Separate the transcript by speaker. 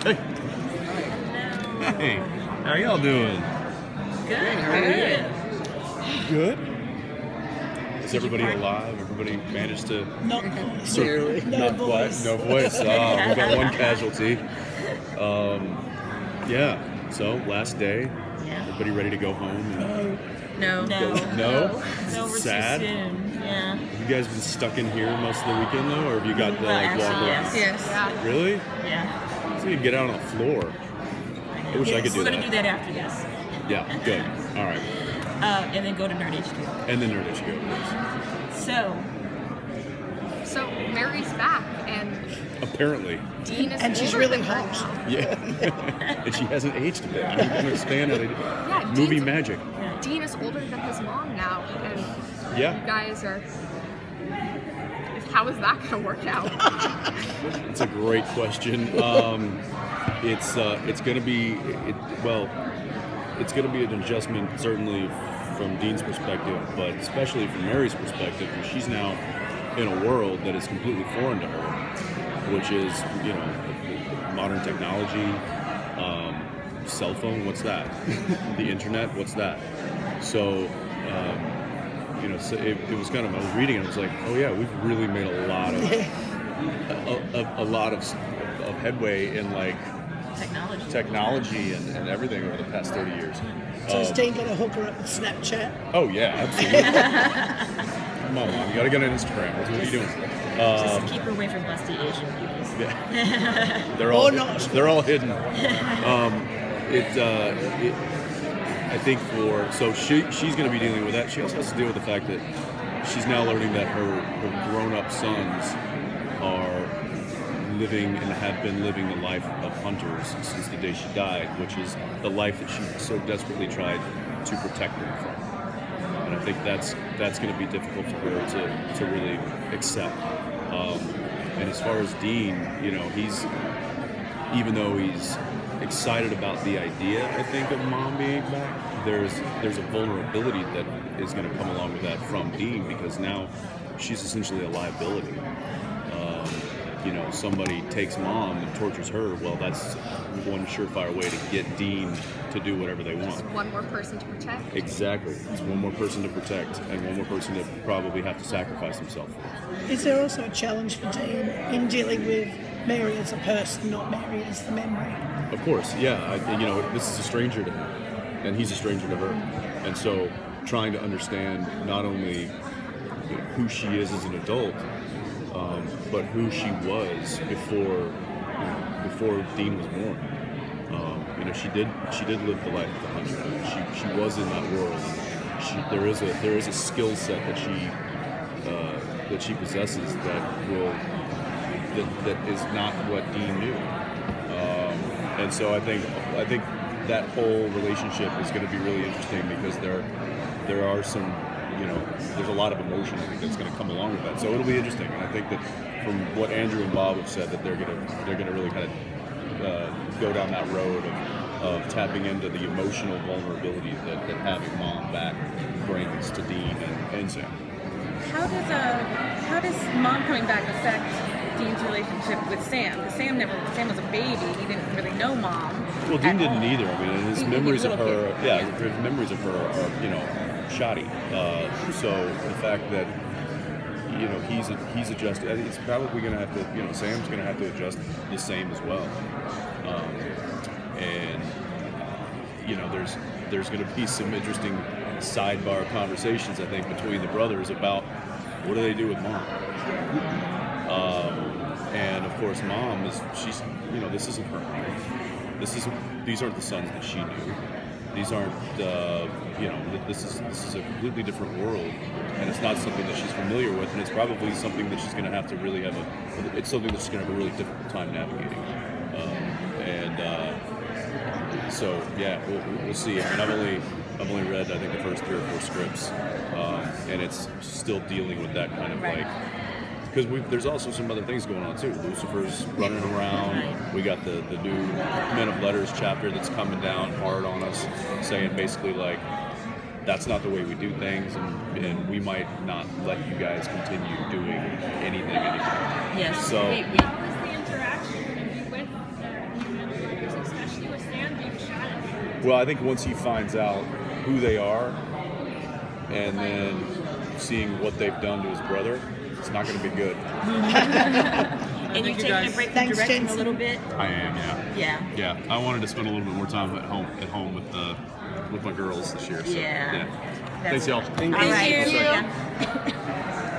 Speaker 1: Hey. Hey, how y'all doing?
Speaker 2: Good. How are you?
Speaker 1: Good. Is everybody alive? Everybody managed to...
Speaker 3: Not
Speaker 1: Not quite. No voice. We got one casualty. Yeah. So, last day.
Speaker 2: Yeah.
Speaker 1: Everybody ready to go home?
Speaker 2: No.
Speaker 1: No?
Speaker 2: It's over
Speaker 1: Sad?
Speaker 2: too soon. Yeah.
Speaker 1: Have you guys been stuck in here most of the weekend, though? Or have you got to, like, walk
Speaker 2: actually,
Speaker 1: around?
Speaker 2: yes.
Speaker 3: Yeah.
Speaker 1: Really?
Speaker 2: Yeah.
Speaker 1: So you'd get out on the floor. I wish I could do
Speaker 2: We're
Speaker 1: that.
Speaker 2: gonna do that after this.
Speaker 1: Yeah, good. All right.
Speaker 2: And then go to Nerd HQ.
Speaker 1: And then Nerd HQ.
Speaker 3: So Mary's back, and
Speaker 1: Apparently.
Speaker 3: Dean is
Speaker 4: And she's
Speaker 3: older
Speaker 4: really
Speaker 3: than her
Speaker 4: hot.
Speaker 3: now.
Speaker 1: Yeah. And she hasn't aged a bit. I don't understand it.
Speaker 3: Yeah,
Speaker 1: Movie
Speaker 3: Dean's-
Speaker 1: magic.
Speaker 3: Dean is older than his mom now, and
Speaker 1: Yeah.
Speaker 3: you guys are. How is that going to work out?
Speaker 1: It's a great question. It's going to be it's going to be an adjustment certainly from Dean's perspective, but especially from Mary's perspective, because she's now in a world that is completely foreign to her, which is modern technology, cell phone. What's that? The internet. What's that? So. So it was kind of, I was reading and I was like, oh yeah, we've really made a lot of headway in like technology and everything over the past 30 years.
Speaker 4: So is Dean going to hook her up with Snapchat?
Speaker 1: Oh yeah, absolutely. Come on, Mom, you got to get on Instagram. What are you doing?
Speaker 2: Just keep her away from busty Asian beauties.
Speaker 1: Yeah. They're all hidden. I think she's going to be dealing with that. She also has to deal with the fact that she's now learning that her grown-up sons are living and have been living the life of hunters since the day she died, which is the life that she so desperately tried to protect them from. And I think that's going to be difficult for her to really accept. And as far as Dean, even though he's excited about the idea, I think, of Mom being back, there's a vulnerability that is going to come along with that from Dean, because now she's essentially a liability. Somebody takes Mom and tortures her, well, that's one surefire way to get Dean to do whatever they want.
Speaker 3: Just one more person to protect.
Speaker 1: Exactly. It's one more person to protect and one more person to probably have to sacrifice himself for.
Speaker 4: Is there also a challenge for Dean in dealing with Mary as a person, not Mary as the memory?
Speaker 1: Of course, yeah. This is a stranger to him, and he's a stranger to her. And so trying to understand not only who she is as an adult, but who she was before Dean was born. She did live the life of the hunter. She was in that world. There is a skill set that she possesses that is not what Dean knew. And so I think that whole relationship is going to be really interesting, because there are some, there's a lot of emotion, I think, that's going to come along with that. So it'll be interesting. And I think that from what Andrew and Bob have said, that they're going to really kind of go down that road of tapping into the emotional vulnerability that having Mom back brings to Dean and Sam.
Speaker 5: How does Mom coming back affect Dean's relationship with Sam? Because Sam was a baby. He didn't really know Mom.
Speaker 1: Well, Dean didn't
Speaker 5: all.
Speaker 1: either. I mean, his memories of her, his memories of her are, shoddy. So the fact that, he's adjusted, it's probably going to have to, Sam's going to have to adjust the same as well. There's going to be some interesting sidebar conversations, I think, between the brothers about what do they do with Mom. And of course, Mom this isn't her. These aren't the sons that she knew. These aren't, this is a completely different world, and it's not something that she's familiar with, and it's probably something that she's going to have to really it's something that she's going to have a really difficult time navigating. So yeah, we'll see. I mean, I've only read, I think, the first 3 or 4 scripts, and it's still dealing with that kind of because there's also some other things going on too. Lucifer's running around. We got the new Men of Letters chapter that's coming down hard on us, saying basically like, that's not the way we do things, and we might not let you guys continue doing anything anymore.
Speaker 2: Yes.
Speaker 1: So.
Speaker 6: Wait, what was the interaction with
Speaker 1: Well, I think once he finds out who they are, and then seeing what they've done to his brother, it's not going to be good.
Speaker 2: And you're taking a break from
Speaker 4: Thanks,
Speaker 2: directing
Speaker 4: Jensen.
Speaker 2: a little bit?
Speaker 6: I am, yeah.
Speaker 2: Yeah.
Speaker 6: Yeah, I wanted to spend a little bit more time at home with my girls this year. So,
Speaker 2: Yeah.
Speaker 6: Thanks, y'all.
Speaker 1: Thank
Speaker 2: All
Speaker 1: you.
Speaker 2: right.
Speaker 5: you.
Speaker 2: Yeah.